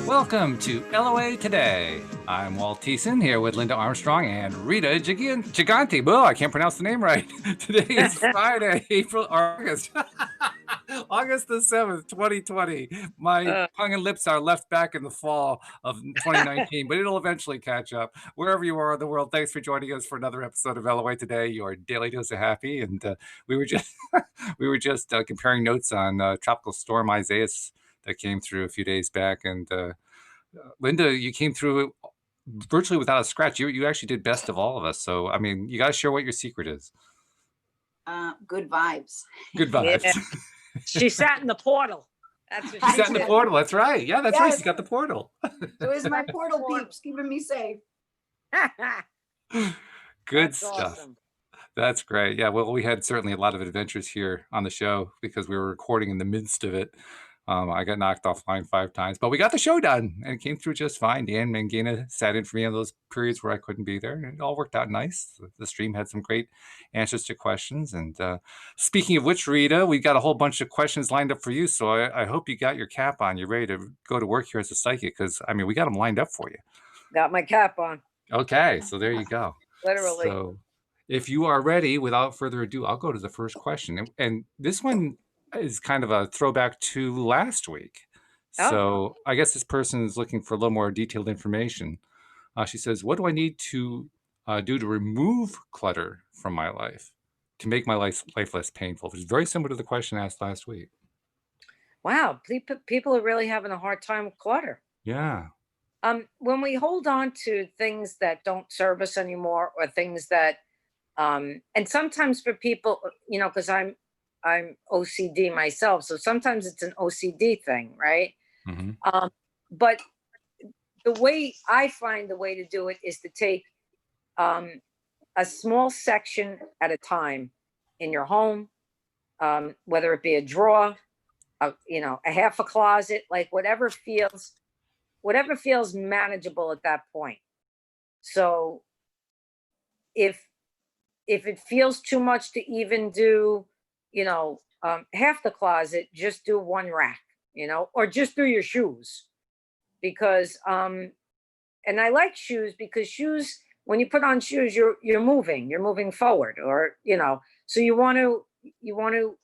Welcome to LOA Today. I'm Walt Thiessen here with Linda Armstrong and Rita Gigante. Oh, I can't pronounce the name right. Today is Friday, August the 7th, 2020. My tongue and lips are left back in the fall of 2019, but it'll eventually catch up. Wherever you are in the world, thanks for joining us for another episode of LOA Today, your daily dose of happy. And we were just comparing notes on Tropical Storm Isaias that came through a few days back. And Linda, you came through virtually without a scratch. You actually did best of all of us. So, I mean, you got to share what your secret is. Good vibes. Good vibes. Yeah. She sat in the portal. That's what she sat in the portal. That's right. Yeah, that's right. She got the portal. So is my portal peeps keeping me safe. Good That's stuff. awesome. That's great. Yeah, well, we had certainly a lot of adventures here on the show because we were recording in the midst of it. I got knocked offline 5 times, but we got the show done and it came through just fine. Dan Mangina sat in for me on those periods where I couldn't be there, and it all worked out nice. The stream had some great answers to questions. And speaking of which, Rita, we got a whole bunch of questions lined up for you. So I hope you got your cap on. You're ready to go to work here as a psychic because, I mean, we got them lined up for you. Got my cap on. Okay, so there you go. Literally. So if you are ready, without further ado, I'll go to the first question. And this one is kind of a throwback to last week. So I guess this person is looking for a little more detailed information. She says, what do I need to do to remove clutter from my life to make my life less painful? Which is very similar to the question asked last week. Wow, people are really having a hard time with clutter. Yeah. When we hold on to things that don't serve us anymore, or things that, and sometimes for people, you know, because I'm OCD myself, so sometimes it's an OCD thing, right? Mm-hmm. But the way I find the way to do it is to take a small section at a time in your home, whether it be a drawer, a half a closet, like whatever feels manageable at that point. So if it feels too much to even do, half the closet, just do one rack, or just do your shoes. Because, and I like shoes because shoes, when you put on shoes, you're moving forward, or, so you want to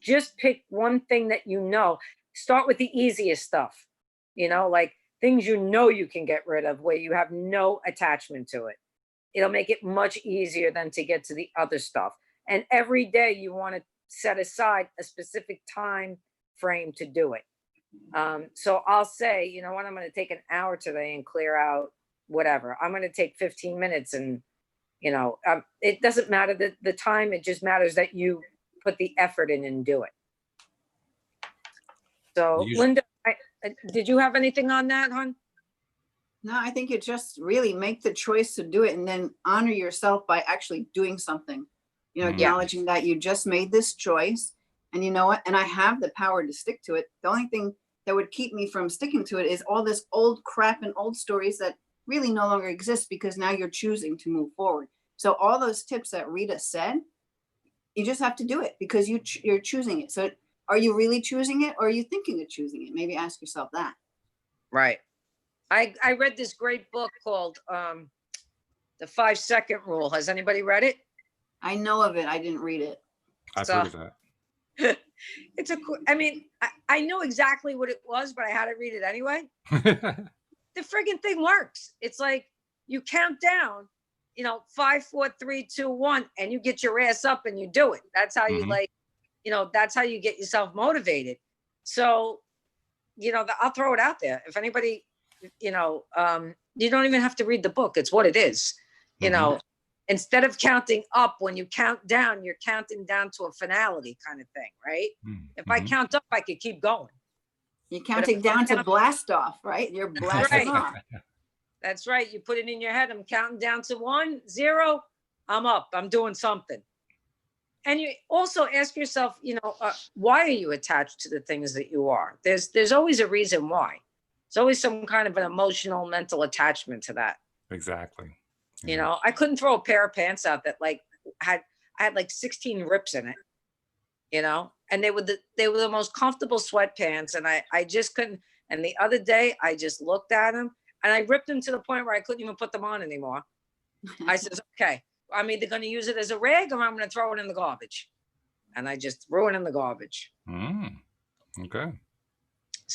just pick one thing that, start with the easiest stuff, like things, you can get rid of where you have no attachment to it. It'll make it much easier than to get to the other stuff. And every day you want to set aside a specific time frame to do it. So I'll say, you know what, I'm going to take an hour today and clear out whatever. I'm going to take 15 minutes and, it doesn't matter the time. It just matters that you put the effort in and do it. So Linda, did you have anything on that, hon? No, I think you just really make the choice to do it and then honor yourself by actually doing something, acknowledging that you just made this choice and you know what, and I have the power to stick to it. The only thing that would keep me from sticking to it is all this old crap and old stories that really no longer exist because now you're choosing to move forward. So all those tips that Rita said, you just have to do it because you're choosing it. So are you really choosing it or are you thinking of choosing it? Maybe ask yourself that. Right. I read this great book called The 5-Second Rule. Has anybody read it? I know of it. I didn't read it. I've heard of that. I know exactly what it was, but I had to read it anyway. The friggin' thing works. It's like you count down, 5, 4, 3, 2, 1, and you get your ass up and you do it. That's how you that's how you get yourself motivated. So, I'll throw it out there. If anybody, you don't even have to read the book. It's what it is. Instead of counting up, when you count down, you're counting down to a finality kind of thing, right? Mm-hmm. If I count up, I could keep going. You're counting down to blast off, right? You're blasting off. That's right. You put it in your head. I'm counting down to 1, 0. I'm up. I'm doing something. And you also ask yourself, why are you attached to the things that you are? There's always a reason why. There's always some kind of an emotional, mental attachment to that. Exactly. I couldn't throw a pair of pants out that I had like 16 rips in it, and they were the most comfortable sweatpants. And I just couldn't, And the other day I just looked at them and I ripped them to the point where I couldn't even put them on anymore. I says, okay, I'm either going to use it as a rag or I'm going to throw it in the garbage. And I just threw it in the garbage. Okay.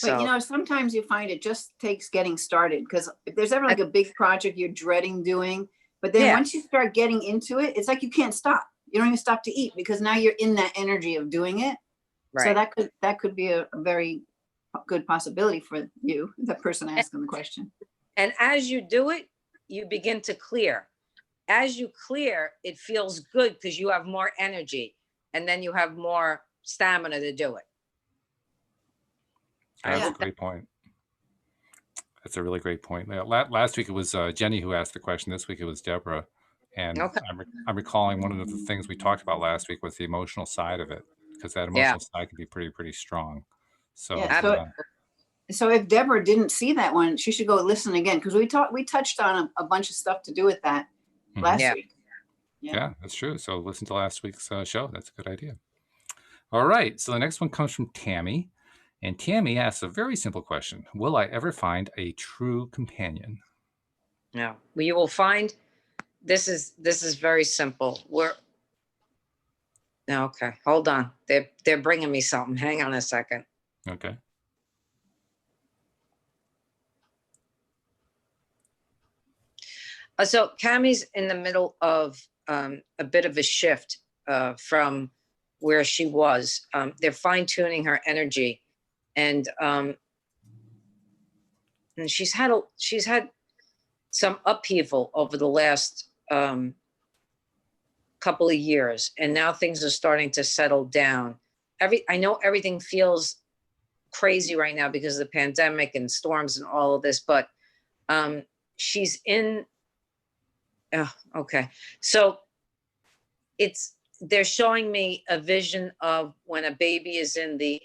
But you know, sometimes you find it just takes getting started, because if there's ever like a big project you're dreading doing, but then once you start getting into it, it's like you can't stop. You don't even stop to eat because now you're in that energy of doing it. Right. So that could be a very good possibility for you, the person asking the question. And as you do it, you begin to clear. As you clear, it feels good because you have more energy, and then you have more stamina to do it. That's a great point. That's a really great point. Last week it was Jenny who asked the question. This week it was Deborah. And I'm recalling one of the things we talked about last week was the emotional side of it, because that emotional side can be pretty strong. So, so if Deborah didn't see that one, she should go listen again, because we touched on a bunch of stuff to do with that last week. Yeah, that's true. So listen to last week's show. That's a good idea. All right. So the next one comes from Tammie. And Tammie asks a very simple question. Will I ever find a true companion? No. Well, you will find, this is very simple. Okay, hold on. They're bringing me something. Hang on a second. Okay. So Cammie's in the middle of a bit of a shift from where she was. They're fine tuning her energy, and she's had some upheaval over the last couple of years, and now things are starting to settle down. I know everything feels crazy right now because of the pandemic and storms and all of this, but she's in. Okay, so they're showing me a vision of when a baby is in the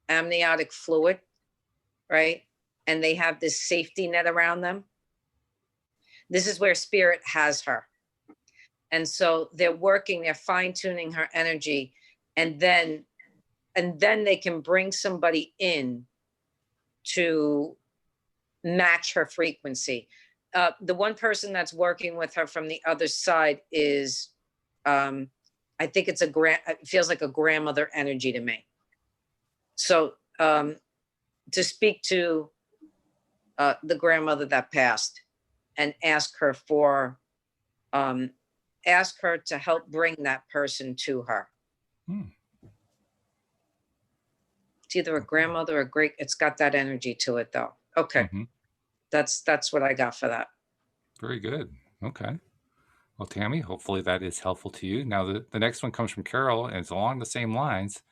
amniotic fluid, right? And they have this safety net around them. This is where spirit has her. And so they're fine tuning her energy, and then they can bring somebody in to match her frequency. The one person that's working with her from the other side is, I think it feels like a grandmother energy to me. So to speak to the grandmother that passed and ask her to help bring that person to her. It's either a grandmother or it's got that energy to it though. Okay. That's what I got for that. Very good. Okay. Well, Tammie, hopefully that is helpful to you. Now, the next one comes from Carol, and it's along the same lines,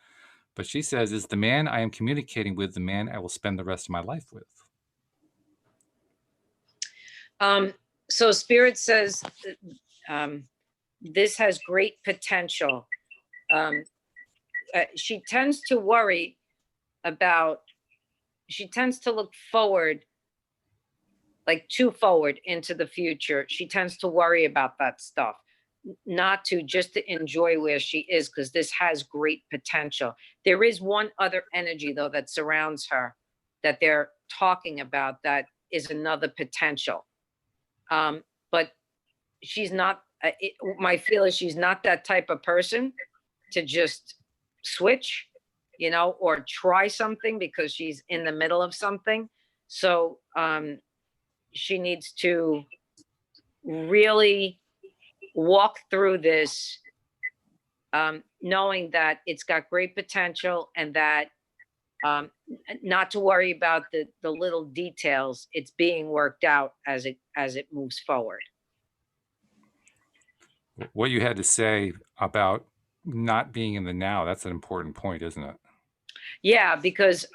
but she says, is the man I am communicating with the man I will spend the rest of my life with? So Spirit says this has great potential. She tends to worry she tends to look forward, like too forward into the future. She tends to worry about that stuff, not to just to enjoy where she is, because this has great potential. There is one other energy though that surrounds her that they're talking about that is another potential. But she's not, my feel is she's not that type of person to just switch, or try something because she's in the middle of something. So she needs to really walk through this, knowing that it's got great potential, and that not to worry about the little details. It's being worked out as it moves forward. What you had to say about not being in the now, that's an important point, isn't it? Yeah, because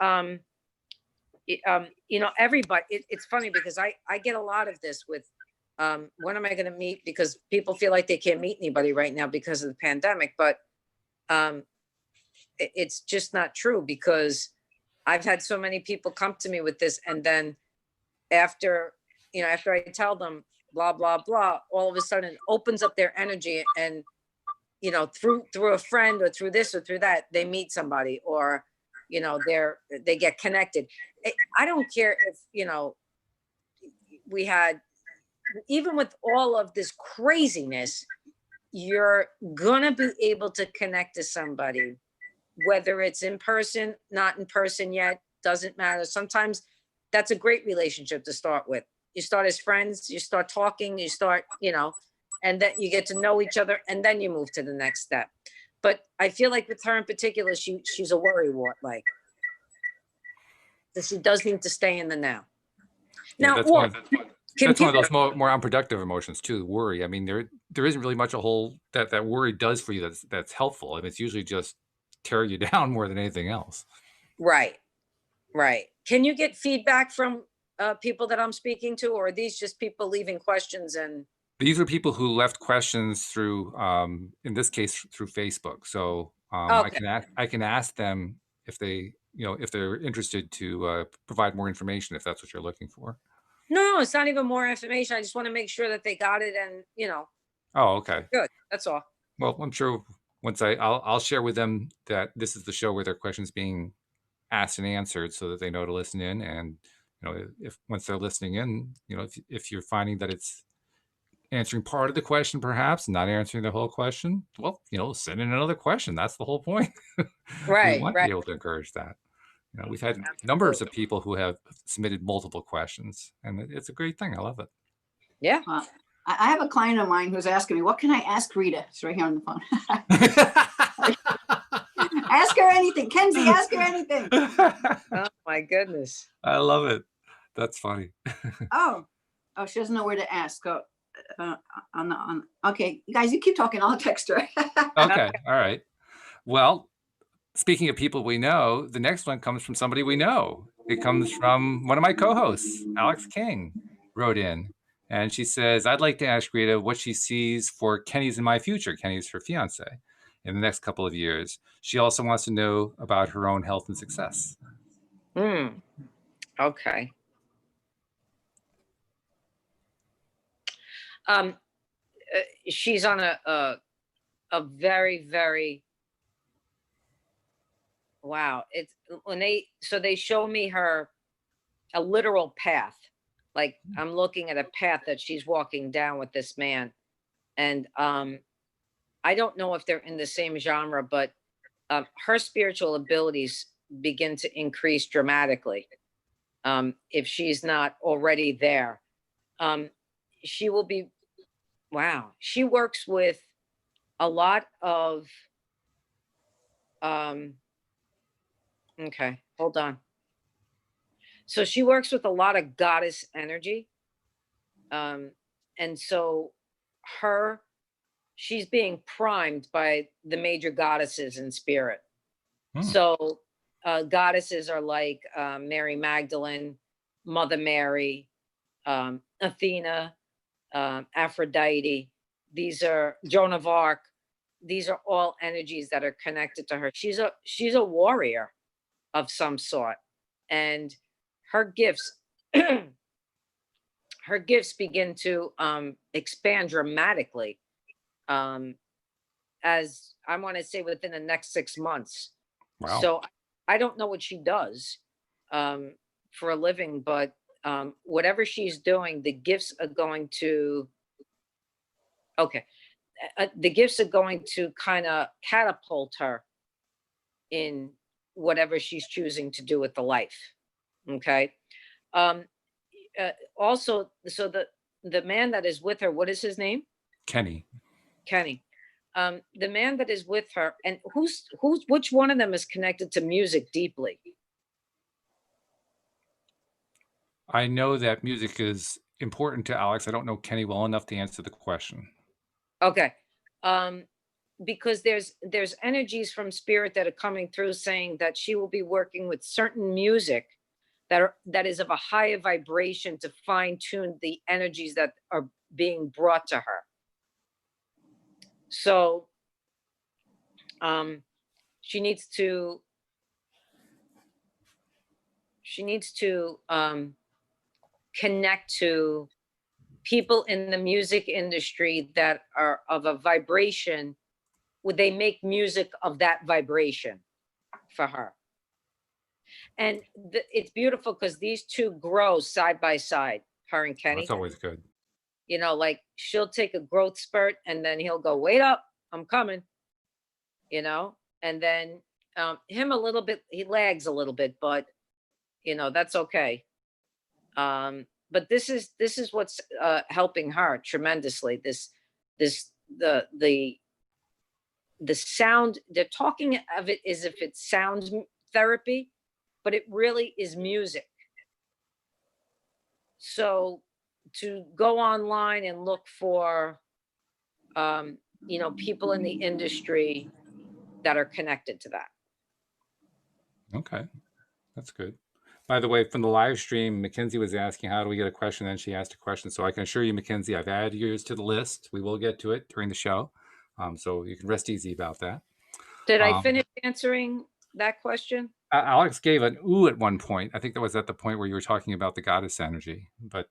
everybody, it's funny because I get a lot of this with when am I going to meet, because people feel like they can't meet anybody right now because of the pandemic, but it's just not true, because I've had so many people come to me with this, and then after I tell them blah blah blah, all of a sudden it opens up their energy, and through a friend or through this or through that, they meet somebody, or you know, they get connected. I don't care if, you know, we had, even with all of this craziness, you're gonna be able to connect to somebody, whether it's in person, not in person yet, doesn't matter. Sometimes that's a great relationship to start with. You start as friends, you start talking, you start, you know, and then you get to know each other, and then you move to the next step. But I feel like with her in particular, she's a worrywart, like, so she does need to stay in the now. Yeah, Now, that's or can that's one of people, those more unproductive emotions too. Worry. I mean, there isn't really much a whole that worry does for you that's helpful. I mean, it's usually just tear you down more than anything else. right, right. Can you get feedback from people that I'm speaking to, or are these just people leaving questions and? These are people who left questions through, in this case, through Facebook. So Okay. I can ask them if they, you know, if they're interested to provide more information, if that's what you're looking for. No, it's not even more information. I just want to make sure that they got it and, you know, Oh, okay. good. That's all. Well, I'm sure once I'll share with them that this is the show where their questions being asked and answered, so that they know to listen in. And you know, if once they're listening in, you know, if you're finding that it's answering part of the question, perhaps not answering the whole question, well, you know, send in another question. That's the whole point. We Right, want to right. be able to encourage that. You know, we've had numbers Absolutely. of people who have submitted multiple questions, and it's a great thing. I love it. Yeah. I have a client of mine who's asking me, what can I ask Rita? It's right here on the phone. Ask her anything. Kenzie, ask her anything. Oh my goodness. I love it. That's funny. Oh, she doesn't know where to ask. Okay, guys, you keep talking. I'll text her. Okay. All right. Well, speaking of people we know, the next one comes from somebody we know. It comes from one of my co-hosts, Alyx King, wrote in. And she says, I'd like to ask Rita what she sees for Kenny's in my future. Kenny's her fiance in the next couple of years. She also wants to know about her own health and success. Okay. She's on a very, very, wow. It's when they show me her a literal path. Like I'm looking at a path that she's walking down with this man. And I don't know if they're in the same genre, but her spiritual abilities begin to increase dramatically. If she's not already there, she will be, wow. She works with a lot of, okay, hold on. So she works with a lot of goddess energy. And so she's being primed by the major goddesses in spirit. So goddesses are like Mary Magdalene, Mother Mary, Athena, Aphrodite. These are Joan of Arc. These are all energies that are connected to her. She's a warrior of some sort, and her gifts her gifts begin to expand dramatically, as I want to say within the next 6 months. Wow. So I don't know what she does for a living, but whatever she's doing, the gifts are going to, okay, the gifts are going to kind of catapult her in whatever she's choosing to do with the life. Okay. Also, so the man that is with her, what is his name? Kenny. Kenny. The man that is with her, and which one of them is connected to music deeply? I know that music is important to Alyx. I don't know Kenny well enough to answer the question. Okay. Because there's energies from spirit that are coming through saying that she will be working with certain music that is of a higher vibration to fine tune the energies that are being brought to her. So she needs to connect to people in the music industry that are of a vibration. Would they make music of that vibration for her? And it's beautiful because these two grow side by side, her and Kenny. That's always good. You know, like she'll take a growth spurt and then he'll go, wait up, I'm coming, you know, and then him a little bit, he lags a little bit, but you know, that's okay. But this is what's helping her tremendously. The sound, they're talking of it as if it's sound therapy, but it really is music. So to go online and look for, you know, people in the industry that are connected to that. Okay, that's good. By the way, from the live stream, Mackenzie was asking, how do we get a question? And she asked a question. So I can assure you, Mackenzie, I've added yours to the list. We will get to it during the show. So you can rest easy about that. Did I finish answering that question? Alyx gave an ooh at one point. I think that was at the point where you were talking about the goddess energy, but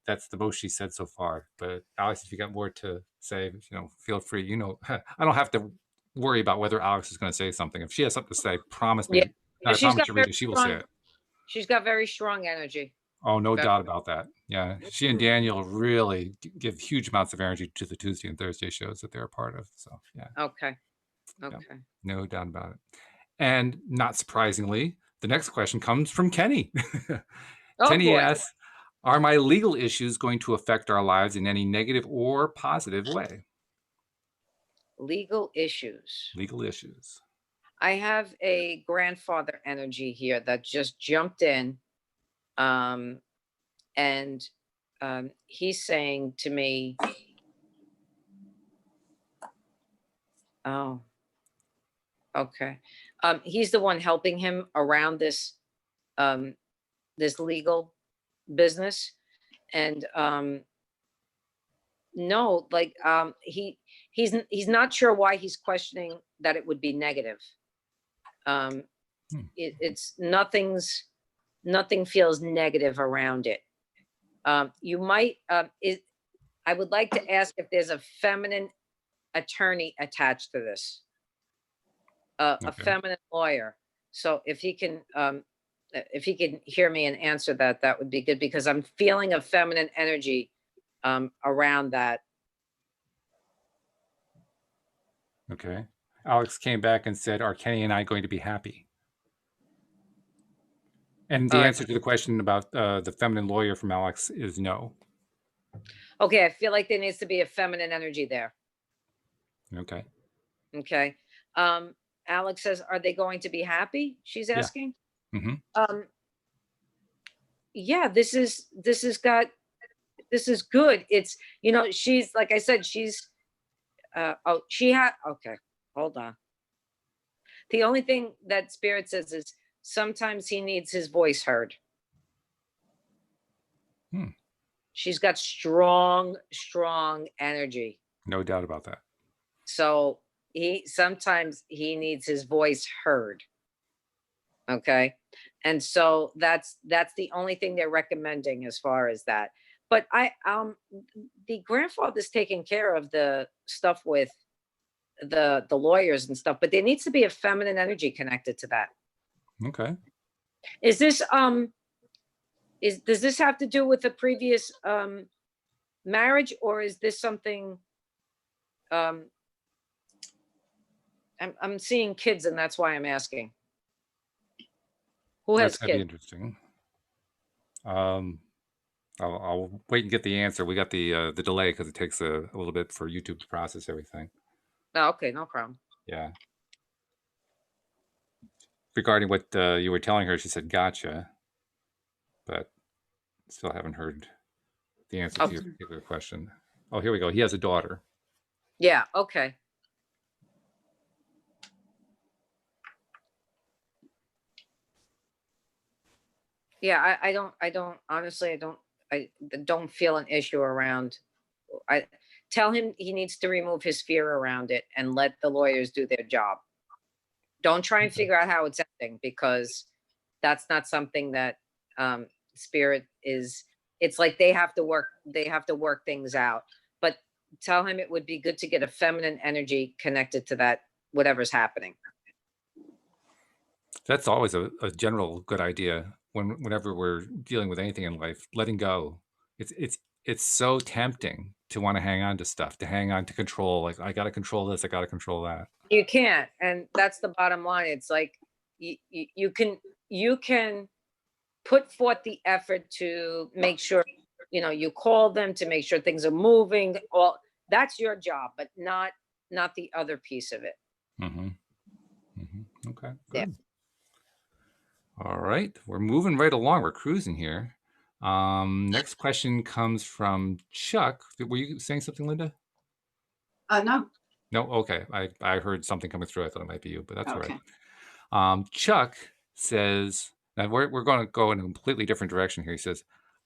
that's the most she said so far. But Alyx, if you got more to say, you know, feel free. You know, I don't have to worry about whether Alyx is going to say something. If she has something to say, promise me. Yeah, I she's promise got you, very Rita, she will strong, say it. she's got very strong energy. Oh, no Very- doubt about that. Yeah, she and Daniel really give huge amounts of energy to the Tuesday and Thursday shows that they're a part of. So yeah. Okay. Yeah, Okay. no doubt about it. And not surprisingly, the next question comes from Kenny. Oh Kenny boy. asks, are my legal issues going to affect our lives in any negative or positive way? Legal issues. Legal issues. I have a grandfather energy here that just jumped in. And he's saying to me, oh, okay. He's the one helping him around this this legal business. And no, like he's not sure why he's questioning that it would be negative. It's nothing feels negative around it. You might I would like to ask if there's a feminine attorney attached to this, a Okay. feminine lawyer. So if he can hear me and answer that, that would be good, because I'm feeling a feminine energy around that. Okay. Alyx came back and said, are Kenny and I going to be happy? And the All right. answer to the question about the feminine lawyer from Alyx is no. Okay, I feel like there needs to be a feminine energy there. Okay. Okay. Alyx says, are they going to be happy? She's asking. Mm-hmm. Yeah, this is good. It's, you know, she's, like I said, she's okay, hold on. The only thing that Spirit says is sometimes he needs his voice heard. She's got strong energy. No doubt about that. So sometimes he needs his voice heard. Okay. And so that's the only thing they're recommending as far as that. But the grandfather's taking care of the stuff with the lawyers and stuff, but there needs to be a feminine energy connected to that. Okay. Is this does this have to do with the previous marriage, or is this something I'm seeing kids, and that's why I'm asking. Who has That's gonna be kids? interesting. I'll wait and get the answer. We got the delay because it takes a little bit for YouTube to process everything. Oh, okay, no problem. Yeah. Regarding what you were telling her, she said, gotcha. But still haven't heard the answer to your particular question. Oh, here we go. He has a daughter. Yeah, okay. Yeah, I don't honestly, I don't feel an issue around. I tell him he needs to remove his fear around it and let the lawyers do their job. Don't try and figure out how it's ending, because that's not something that Spirit is. It's like they have to work things out. But tell him it would be good to get a feminine energy connected to that, whatever's happening. That's always a general good idea whenever we're dealing with anything in life, letting go. It's so tempting to want to hang on to stuff, to hang on to control. Like, I got to control this, I got to control that. You can't, and that's the bottom line. It's like you can put forth the effort to make sure, you call them to make sure things are moving. All that's your job, but not the other piece of it. Mm-hmm. Mm-hmm. Okay, Yeah. good. All right, we're moving right along. We're cruising here. Next question comes from Chuck. Were you saying something, Linda? No. No? Okay. I heard something coming through. I thought it might be you, but that's all Okay. right. Chuck says, now we're going to go in a completely different direction here. He says,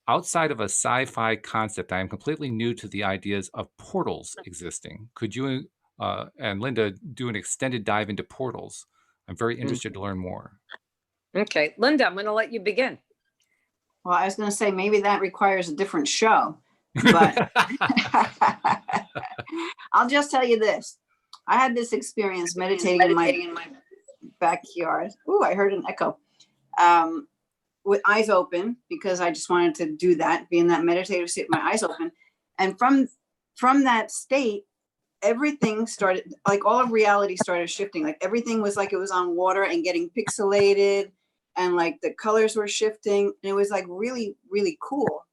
outside of a sci-fi concept, I am completely new to the ideas of portals existing. Could you and Linda do an extended dive into portals? I'm very interested to learn more. Okay, Linda, I'm going to let you begin. Well, I was going to say maybe that requires a different show, but I'll just tell you this. I had this experience meditating in my backyard. Ooh, I heard an echo. With eyes open, because I just wanted to do that, be in that meditative state, my eyes open. And from that state, everything started, like all of reality started shifting. Like everything was like it was on water and getting pixelated, and like the colors were shifting, and it was like really, really cool.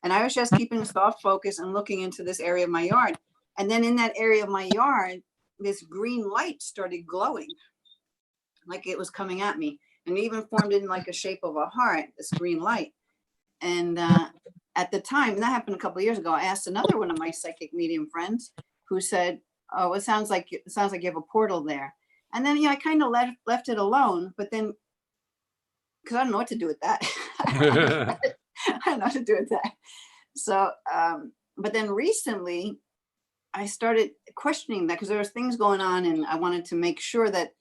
And I was just keeping soft focus and looking into this area of my yard. And then in that area of my yard, this green light started glowing, like it was coming at me, and it even formed in like a shape of a heart, this green light. And at the time, and that happened a couple of years ago, I asked another one of my psychic medium friends, who said, "Oh, it sounds like you have a portal there." And then I kind of left it alone, but then because I don't know what to do with that. I don't know what to do with that. So, but then recently, I started questioning that, because there was things going on, and I wanted to make sure that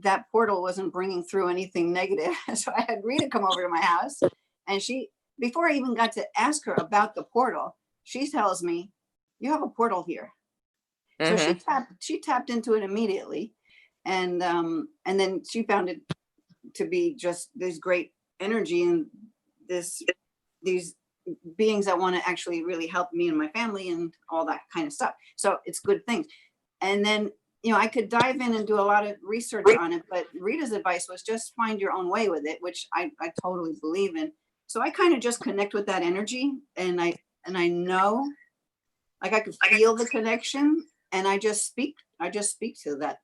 that portal wasn't bringing through anything negative. So I had Rita come over to my house, and she, before I even got to ask her about the portal, she tells me, "You have a portal here." So she tapped into it immediately, and then she found it to be just this great energy and these beings that want to actually really help me and my family and all that kind of stuff. So it's good things. And then I could dive in and do a lot of research on it, but Rita's advice was just find your own way with it, which I totally believe in. So I kind of just connect with that energy, and I know, like I could feel the connection, and I just speak to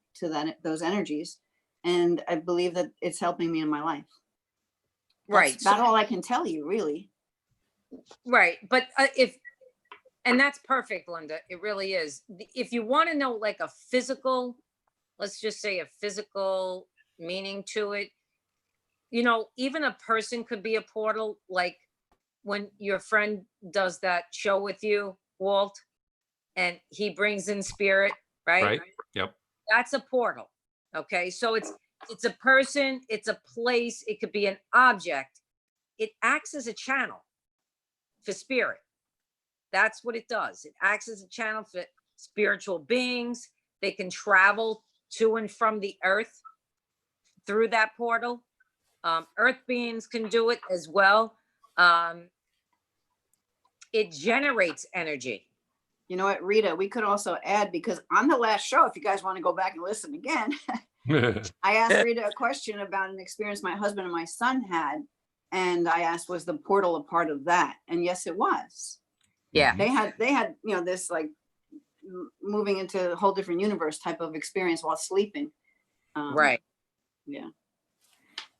those energies, and I believe that it's helping me in my life. Right. That's about all I can tell you, really. Right. But and that's perfect, Linda. It really is. If you want to know like a physical, let's just say a physical meaning to it, even a person could be a portal. Like when your friend does that show with you, Walt, and he brings in spirit, right? Right. Yep. That's a portal. Okay. So it's a person, it's a place, it could be an object. It acts as a channel for spirit. That's what it does. It acts as a channel for spiritual beings. They can travel to and from the earth through that portal. Earth beings can do it as well. It generates energy. You know what, Rita, we could also add, because on the last show, if you guys want to go back and listen again, I asked Rita a question about an experience my husband and my son had. And I asked, was the portal a part of that? And yes, it was. Yeah. They had, this like moving into a whole different universe type of experience while sleeping. Right. Yeah.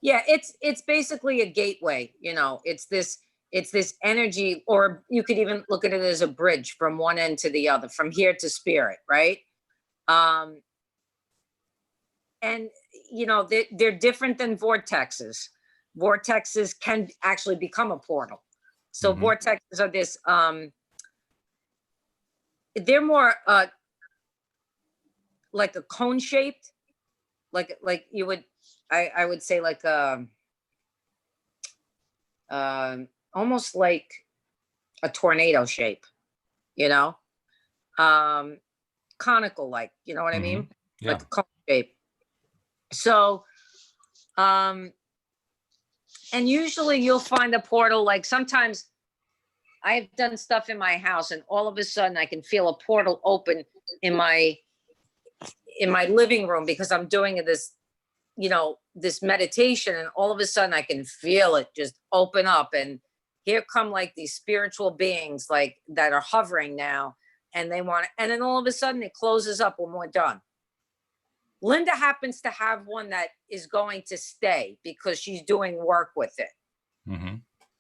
Yeah. It's basically a gateway, it's this energy, or you could even look at it as a bridge from one end to the other, from here to spirit. Right. And they're different than vortexes. Vortexes can actually become a portal. So vortexes are this, they're more like a cone shaped, like you would, I would say like almost like a tornado shape, conical, like, you know what I mean? Yeah. Like cone shape. So And usually you'll find a portal, like sometimes I've done stuff in my house and all of a sudden I can feel a portal open in my living room because I'm doing this, this meditation, and all of a sudden I can feel it just open up, and here come like these spiritual beings like that are hovering now, and they want to, and then all of a sudden it closes up when we're done. Linda happens to have one that is going to stay because she's doing work with it. Mm-hmm.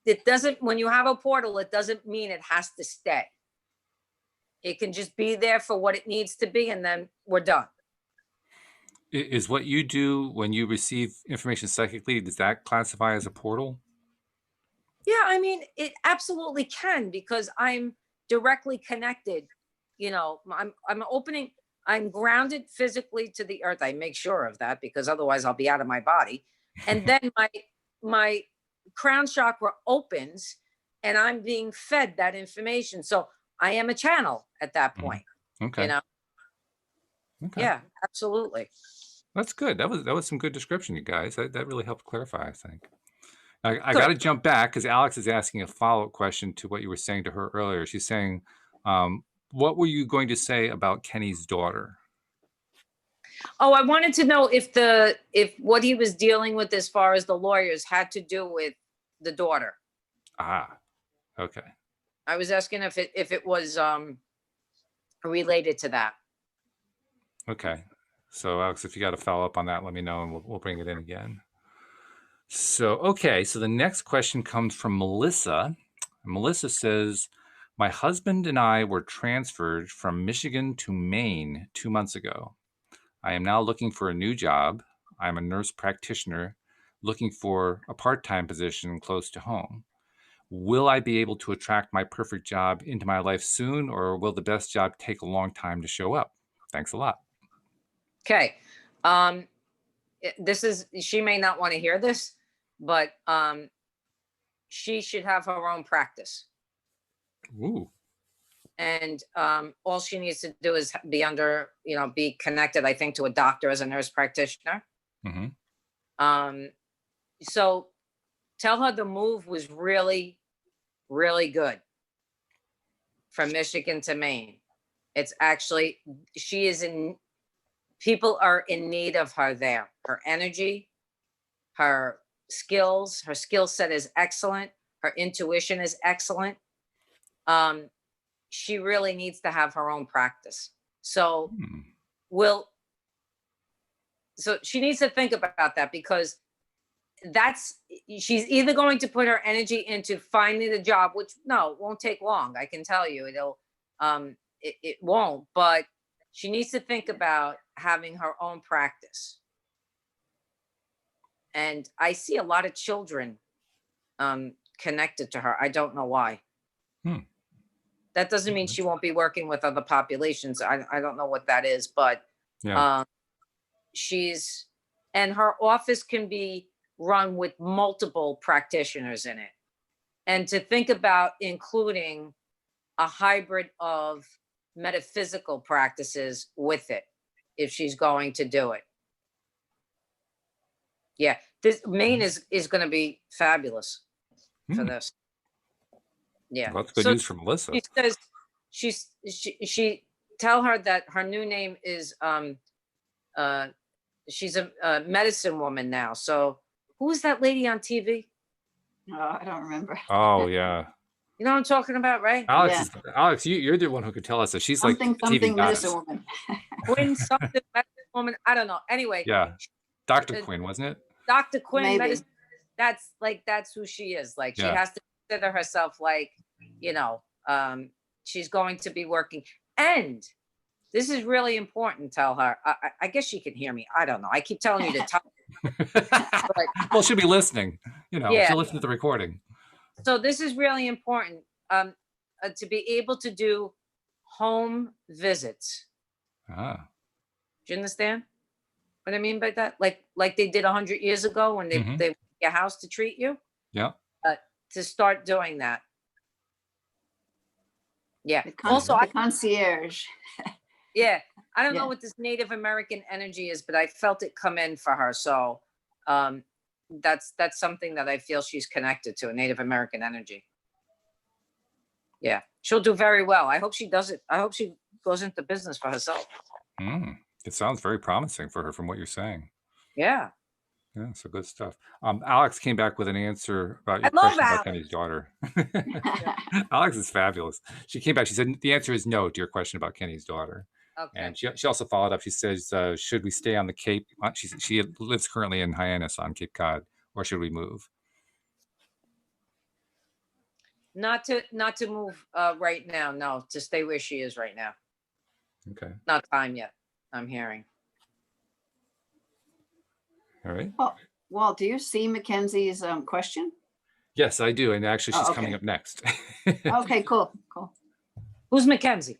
It doesn't, when you have a portal, it doesn't mean it has to stay. It can just be there for what it needs to be, and then we're done. Is what you do when you receive information psychically, does that classify as a portal? Yeah, I mean, it absolutely can, because I'm directly connected. I'm grounded physically to the earth. I make sure of that because otherwise I'll be out of my body. And then my crown chakra opens and I'm being fed that information. So I am a channel at that point. Okay. Okay. Yeah, absolutely. That's good. That was some good description, you guys. That really helped clarify, I think. I got to jump back because Alyx is asking a follow-up question to what you were saying to her earlier. She's saying, what were you going to say about Kenny's daughter? Oh, I wanted to know if what he was dealing with as far as the lawyers had to do with the daughter. Ah, okay. I was asking if it was related to that. Okay. So Alyx, if you got to follow up on that, let me know and we'll bring it in again. So, okay. So the next question comes from Melissa. Melissa says, my husband and I were transferred from Michigan to Maine 2 months ago. I am now looking for a new job. I'm a nurse practitioner looking for a part-time position close to home. Will I be able to attract my perfect job into my life soon, or will the best job take a long time to show up? Thanks a lot. Okay. She may not want to hear this, but she should have her own practice. Ooh. And all she needs to do is be connected, I think, to a doctor as a nurse practitioner. Mm-hmm. So tell her the move was really, really good from Michigan to Maine. It's actually, people are in need of her there. Her energy, her skills, her skill set is excellent. Her intuition is excellent. She really needs to have her own practice. So so she needs to think about that, because she's either going to put her energy into finding the job, which won't take long. I can tell you it won't, but she needs to think about having her own practice. And I see a lot of children connected to her. I don't know why. That doesn't mean she won't be working with other populations. I don't know what that is, but yeah. And her office can be run with multiple practitioners in it. And to think about including a hybrid of metaphysical practices with it, if she's going to do it. Yeah, this Maine is going to be fabulous for this. Yeah, well, that's good news from Melissa. She says she tell her that her new name is she's a medicine woman now. So who is that lady on TV? Oh, I don't remember. Oh yeah. You know what I'm talking about, right? Alex, you're the one who could tell us that she's something like TV medicine goddess. woman. Quinn something medicine woman. I don't know. Anyway. Yeah, Dr. Quinn, wasn't it? Dr. Quinn Maybe. medicine. That's who she is. Like she has to consider herself like, she's going to be working. And this is really important. Tell her. I guess she can hear me. I don't know. I keep telling you to tell her. Well, she'll be listening. She'll listen to the recording. So this is really important, to be able to do home visits. Ah. Do you understand what I mean by that? Like they did 100 years ago when they went to your house to treat you. Yeah. To start doing that. Yeah. The the concierge. Yeah. I don't know what this Native American energy is, but I felt it come in for her. So that's something that I feel she's connected to, a Native American energy. Yeah, she'll do very well. I hope she does it. I hope she goes into business for herself. It sounds very promising for her from what you're saying. Yeah. Yeah, so good stuff. Alex came back with an answer about I your love question about Alex. Kenny's daughter. Alex is fabulous. She came back. She said the answer is no to your question about Kenny's daughter. Okay. And she also followed up. She says, should we stay on the Cape? She lives currently in Hyannis on Cape Cod, or should we move? Not to move right now. No, to stay where she is right now. Okay. Not time yet, I'm hearing. All right. Well, do you see Mackenzie's question? Yes, I do. And actually, she's okay. coming up next. Okay, cool. Who's Mackenzie?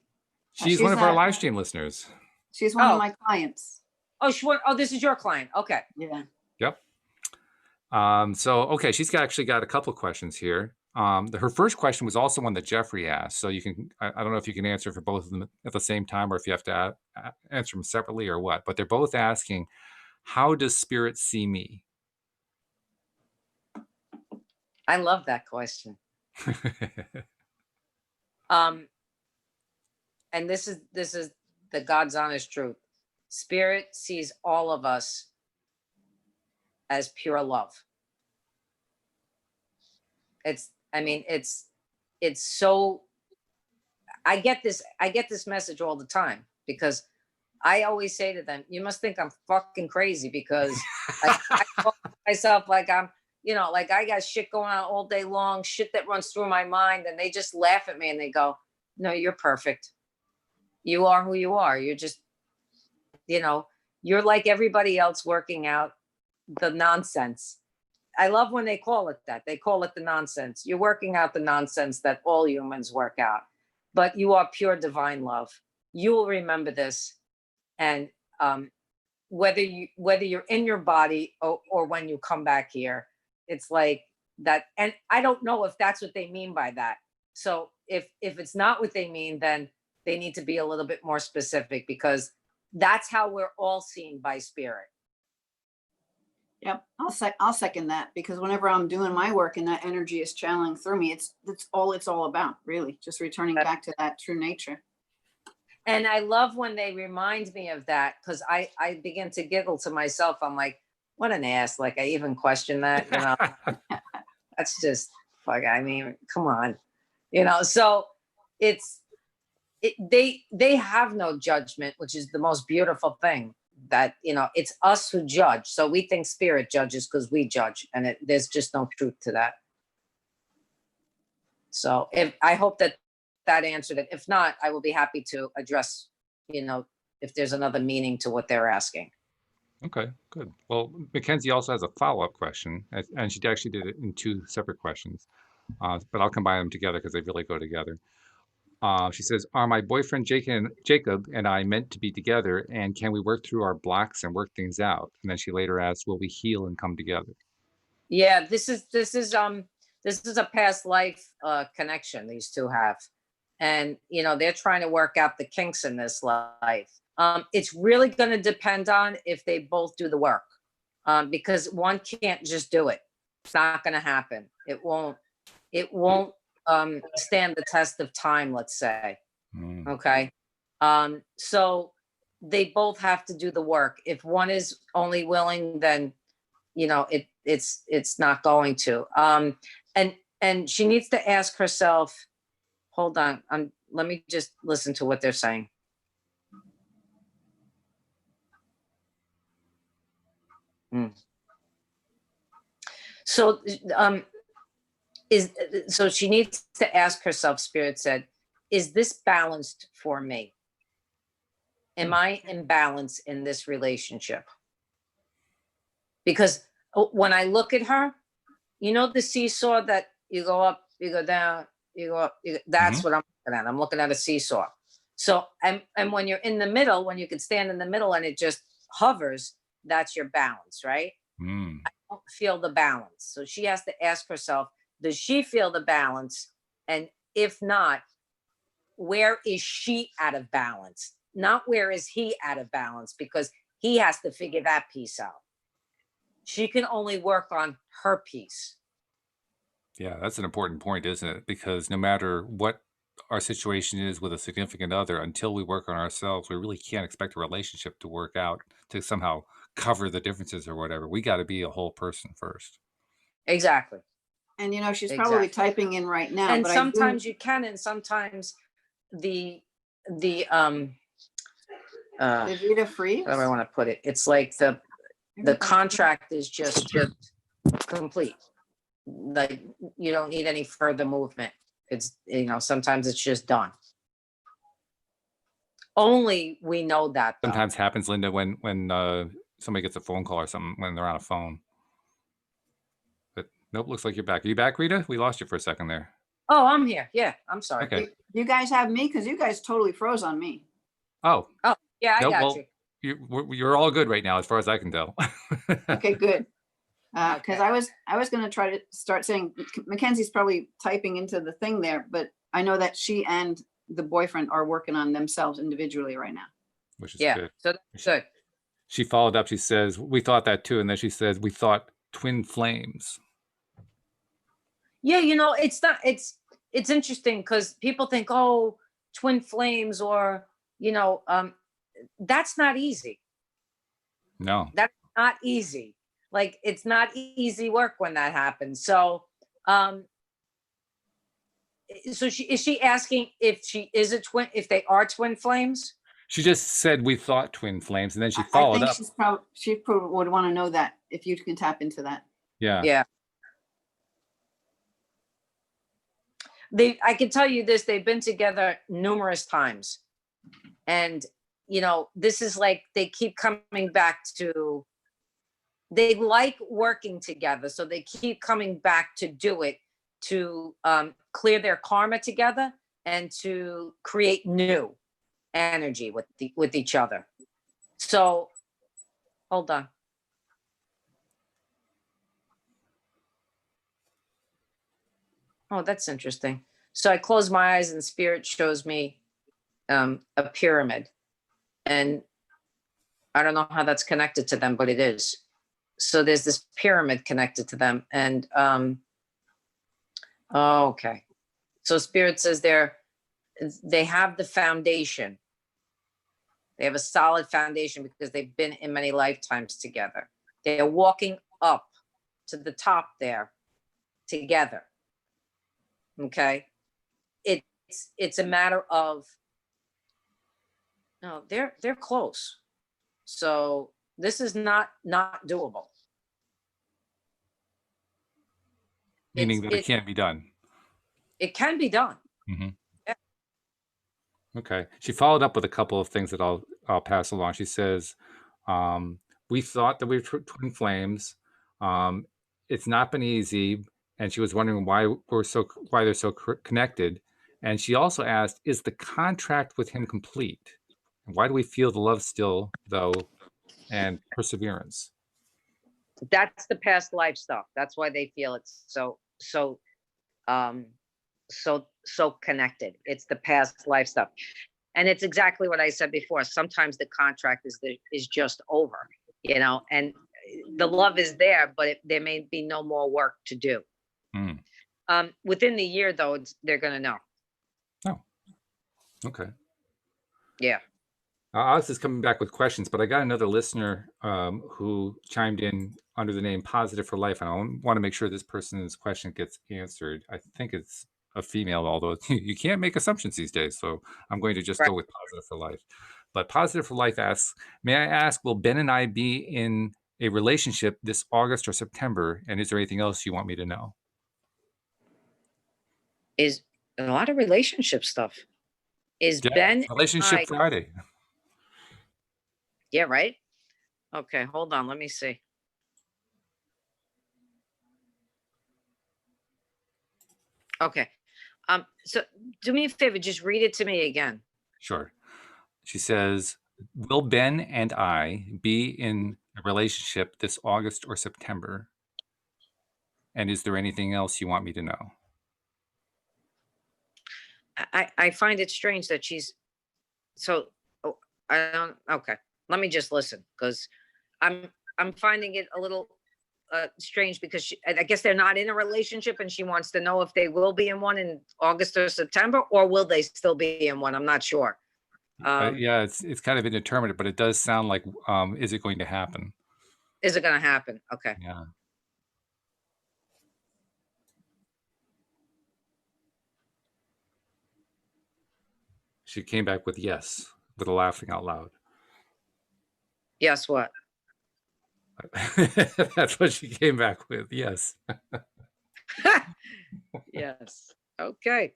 She's one of our live stream listeners. She's one of my clients. Oh, this is your client. Okay. Yeah. Yep. So, okay, she's actually got a couple of questions here. Her first question was also one that Jeffrey asked. So you can, I don't know if you can answer for both of them at the same time or if you have to answer them separately or what, but they're both asking, how does spirit see me? I love that question. And this is the God's honest truth. Spirit sees all of us as pure love. It's so, I get this message all the time because I always say to them, you must think I'm fucking crazy because I call myself like I'm, like I got shit going on all day long, shit that runs through my mind. And they just laugh at me and they go, no, you're perfect. You are who you are. You're just, you're like everybody else working out the nonsense. I love when they call it that. They call it the nonsense. You're working out the nonsense that all humans work out, but you are pure divine love. You will remember this. And whether you're in your body or when you come back here, it's like that. And I don't know if that's what they mean by that. So if it's not what they mean, then they need to be a little bit more specific because that's how we're all seen by spirit. Yep, I'll second that because whenever I'm doing my work and that energy is channeling through me, that's all it's all about, really, just returning back to that true nature. And I love when they remind me of that because I begin to giggle to myself. I'm like, what an ass! Like I even question that. That's just like, I mean, come on, So they have no judgment, which is the most beautiful thing. That it's us who judge, so we think spirit judges because we judge, and there's just no truth to that. So I hope that answered it. If not, I will be happy to address if there's another meaning to what they're asking. Okay, good. Well, Mackenzie also has a follow-up question, and she actually did it in two separate questions, but I'll combine them together because they really go together. She says, are my boyfriend Jacob and I meant to be together, and can we work through our blocks and work things out? And then she later asks, will we heal and come together? Yeah, this is a past life connection these two have. And they're trying to work out the kinks in this life. It's really going to depend on if they both do the work, because one can't just do it. It's not going to happen. It won't stand the test of time, let's say. Okay. So they both have to do the work. If one is only willing, then it's not going to. And she needs to ask herself, hold on, let me just listen to what they're saying. So so she needs to ask herself, Spirit said, is this balanced for me? Am I in balance in this relationship? Because when I look at her, the seesaw that you go up, you go down, you go up, that's what I'm looking at. I'm looking at a seesaw. So, and when you're in the middle, when you can stand in the middle and it just hovers, that's your balance, right? I don't feel the balance. So she has to ask herself, does she feel the balance? And if not, where is she out of balance? Not where is he out of balance, because he has to figure that piece out. she can only work on her piece. Yeah, that's an important point, isn't it? Because no matter what our situation is with a significant other, until we work on ourselves, we really can't expect a relationship to work out to somehow cover the differences or whatever. We got to be a whole person first. Exactly. And she's probably Exactly. typing in right now, And but sometimes you can, and sometimes the did Rita freeze? how do I want to put it? It's like the contract is just complete. Like, you don't need any further movement. It's, sometimes it's just done. Only we know that, though. Sometimes happens, Linda, when somebody gets a phone call or something when they're on a phone. But nope, looks like you're back. Are you back, Rita? We lost you for a second there. Oh, I'm here. Yeah, I'm sorry. Okay. You guys have me? Because you guys totally froze on me. Oh. Oh, yeah, I Nope, got well, you. you're all good right now, as far as I can tell. Okay, good. Because I was going to try to start saying Mackenzie's probably typing into the thing there, but I know that she and the boyfriend are working on themselves individually right now. Which is Yeah, good. so that's good. She followed up. She says, "We thought that too," and then she says, "We thought twin flames." Yeah, it's not, it's interesting because people think, oh, twin flames, or, that's not easy. No. That's not easy. Like, it's not easy work when that happens. So, is she asking if she is a twin, if they are twin flames? She just said, "We thought twin flames," and then she I followed think up. she probably would want to know that if you can tap into that. Yeah. Yeah. I can tell you this, they've been together numerous times. And, this is like, they keep coming back to, they like working together. So they keep coming back to do it, to clear their karma together and to create new energy with each other. So hold on. Oh, that's interesting. So I close my eyes and spirit shows me a pyramid, and I don't know how that's connected to them, but it is. So there's this pyramid connected to them, and okay. So spirit says they have the foundation. They have a solid foundation because they've been in many lifetimes together. They are walking up to the top there together. Okay. It's a matter of, no, they're close. So this is not doable. Meaning that it can be done. It can be done. Mm-hmm. Yeah. Okay. She followed up with a couple of things that I'll pass along. She says, "We thought that we were twin flames. It's not been easy," and she was wondering why they're so connected. And she also asked, "Is the contract with him complete? And why do we feel the love still, though, and perseverance?" That's the past life stuff. That's why they feel it's so connected. It's the past life stuff. And it's exactly what I said before. Sometimes the contract is just over, and the love is there, but there may be no more work to do. Mm. Within the year, though, they're going to know. Oh, okay. Yeah. Alex is coming back with questions, but I got another listener who chimed in under the name Positive for Life, and I want to make sure this person's question gets answered. I think it's a female, although you can't make assumptions these days, so I'm going to just go with Positive for Life. But Positive for Life asks, "May I ask, will Ben and I be in a relationship this August or September, and is there anything else you want me to know?" Is a lot of relationship stuff. Is Ben Relationship Friday. Yeah, right? Okay, hold on. Let me see. Okay. So do me a favor, just read it to me again. Sure. She says, "Will Ben and I be in a relationship this August or September? And is there anything else you want me to know?" I find it strange that she's I don't, okay. Let me just listen, because I'm finding it a little strange because I guess they're not in a relationship and she wants to know if they will be in one in August or September, or will they still be in one? I'm not sure. Yeah, it's kind of indeterminate, but it does sound like, is it going to happen? Is it going to happen? Okay. Yeah. She came back with yes, with a laughing out loud. Yes, what? That's what she came back with. Yes. Yes. Okay.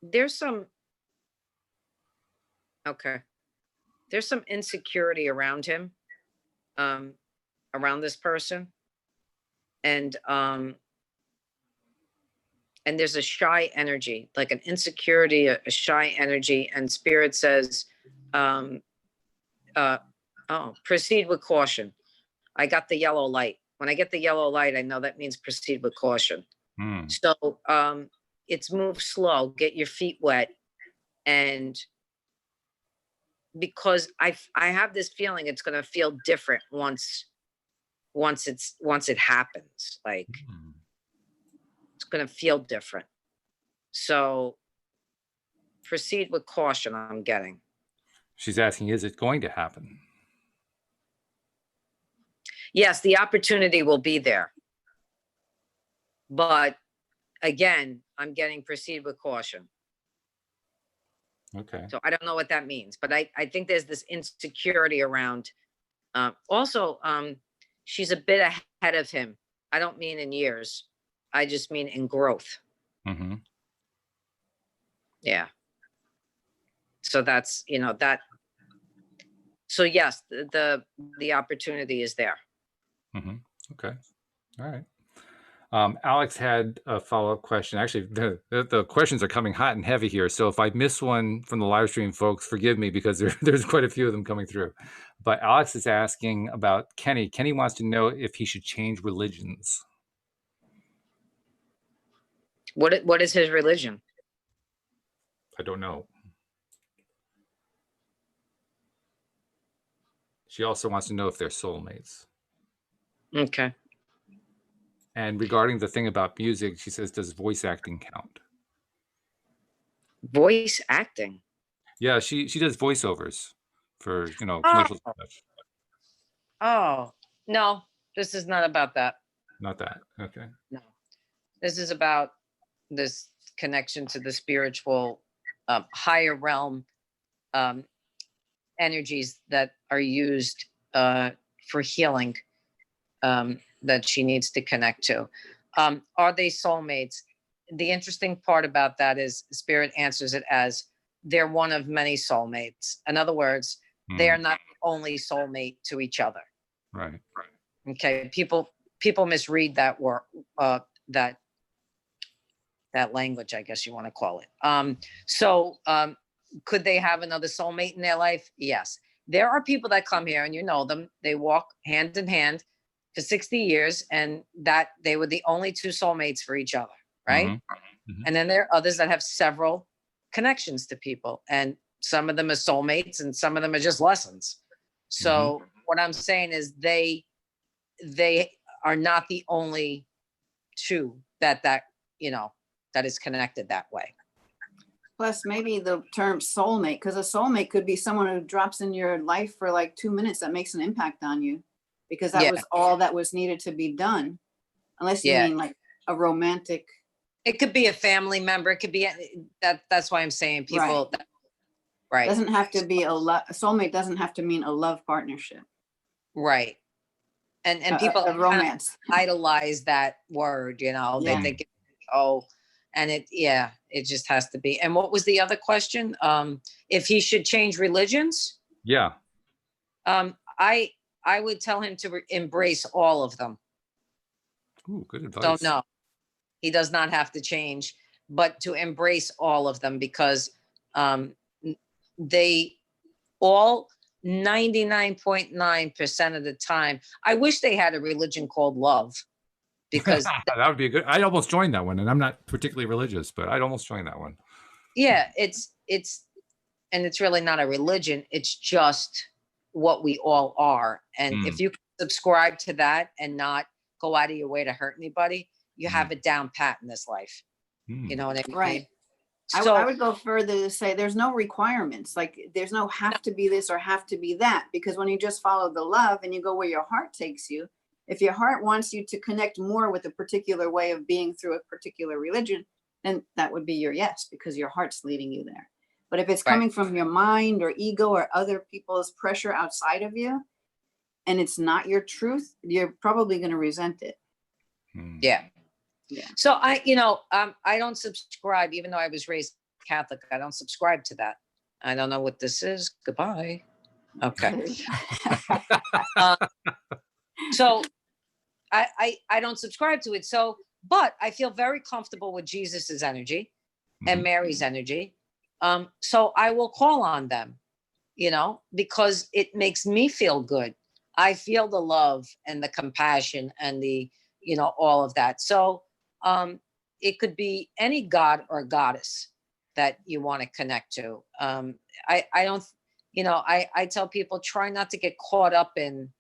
There's some, okay. There's some insecurity around him, around this person. And there's a shy energy, like an insecurity, a shy energy, and spirit says, proceed with caution. I got the yellow light. When I get the yellow light, I know that means proceed with caution. So it's move slow, get your feet wet. And because I have this feeling it's going to feel different once it happens. Like it's going to feel different. So proceed with caution, I'm getting. She's asking, is it going to happen? Yes, the opportunity will be there. But again, I'm getting proceed with caution. Okay. So I don't know what that means, but I think there's this insecurity around. Also, she's a bit ahead of him. I don't mean in years. I just mean in growth. Yeah. So that's, that. So yes, the opportunity is there. Okay. All right. Alex had a follow-up question. Actually, the questions are coming hot and heavy here. So if I miss one from the live stream, folks, forgive me because there's quite a few of them coming through. But Alex is asking about Kenny. Kenny wants to know if he should change religions. What is his religion? I don't know. She also wants to know if they're soulmates. Okay. And regarding the thing about music, she says, does voice acting count? Voice acting? Yeah, she does voiceovers for, commercials and such. Oh, no, this is not about that. Not that. Okay. No, this is about this connection to the spiritual, higher realm energies that are used for healing, that she needs to connect to. Are they soulmates? The interesting part about that is spirit answers it as they're one of many soulmates. In other words, they are not the only soulmate to each other. Right. Okay. People misread that word, that language, I guess you want to call it. So could they have another soulmate in their life? Yes. There are people that come here and you know them. They walk hand in hand for 60 years and that they were the only two soulmates for each other. Right. And then there are others that have several connections to people, and some of them are soulmates and some of them are just lessons. So what I'm saying is they are not the only two that is connected that way. Plus maybe the term soulmate, because a soulmate could be someone who drops in your life for like 2 minutes that makes an impact on you, because that was all that was needed to be done. Unless you mean like a romantic. It could be a family member. It could be that's why I'm saying people. Right. Doesn't have to be a soulmate doesn't have to mean a love partnership. Right. And people romance idolize that word, they think, and it just has to be. And what was the other question? If he should change religions? Yeah. I would tell him to embrace all of them. Ooh, good advice. Don't know. He does not have to change, but to embrace all of them, because they all 99.9% of the time. I wish they had a religion called love, because that would be good. I'd almost join that one, and I'm not particularly religious, but I'd almost join that one. yeah, it's really not a religion. It's just what we all are. And if you subscribe to that and not go out of your way to hurt anybody, you have it down pat in this life. You know what I mean? Right. So I would go further to say there's no requirements. Like there's no have to be this or have to be that, because when you just follow the love and you go where your heart takes you, if your heart wants you to connect more with a particular way of being through a particular religion, then that would be your yes, because your heart's leading you there. But if it's coming from your mind or ego or other people's pressure outside of you, and it's not your truth, you're probably going to resent it. Yeah. Yeah. So I don't subscribe, even though I was raised Catholic. I don't subscribe to that. I don't know what this is. Goodbye. Okay. So I don't subscribe to it. So, but I feel very comfortable with Jesus's energy and Mary's energy. So I will call on them, because it makes me feel good. I feel the love and the compassion and the, all of that. So it could be any god or goddess that you want to connect to. I don't, I tell people, try not to get caught up in